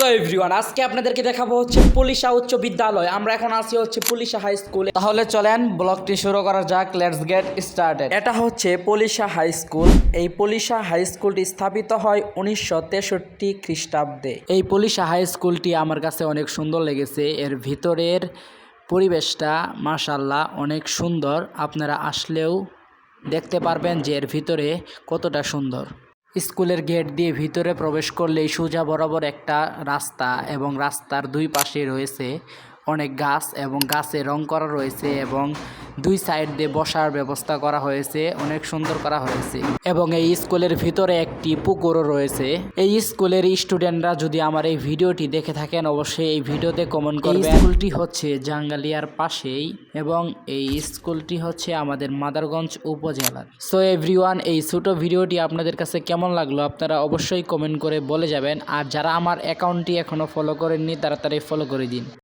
So everyone, আজকে আপনাদেরকে দেখাবো হচ্ছে পুলিশা উচ্চ বিদ্যালয়। আমরা এখন আছি হচ্ছে পুলিশা হাই স্কুলে। তাহলে চলেন ব্লগটি শুরু করা যাক। Let's get started. এটা হচ্ছে পুলিশা হাই স্কুল। এই পুলিশা হাই স্কুলটি স্থাপিত হয় 1963 খ্রিস্টাব্দে। এই পুলিশা হাই স্কুলটি আমার কাছে অনেক সুন্দর লেগেছে। এর ভিতরের পরিবেশটা মাশাআল্লাহ অনেক সুন্দর। আপনারা আসলেও দেখতে পারবেন যে এর ভিতরে কতটা সুন্দর। স্কুলের গেট দিয়ে ভিতরে প্রবেশ করলেই সোজা বরাবর একটা রাস্তা এবং রাস্তার দুই পাশে রয়েছে অনেক গাছ এবং গাছে রং করা রয়েছে এবং দুই সাইড দিয়ে বসার ব্যবস্থা করা হয়েছে, অনেক সুন্দর করা হয়েছে। এবং এই স্কুলের ভিতরে একটি পুকুরও রয়েছে। এই স্কুলের স্টুডেন্টরা যদি আমার এই ভিডিওটি দেখে থাকেন অবশ্যই এই ভিডিওতে কমেন্ট করবেন। স্কুলটি হচ্ছে জাঙ্গালিয়ার পাশেই এবং এই স্কুলটি হচ্ছে আমাদের মাদারগঞ্জ উপজেলার। সো এভরিওয়ান, এই ছোট ভিডিওটি আপনাদের কাছে কেমন লাগলো আপনারা অবশ্যই কমেন্ট করে বলে যাবেন। আর যারা আমার অ্যাকাউন্টটি এখনও ফলো করেননি তাড়াতাড়ি ফলো করে দিন।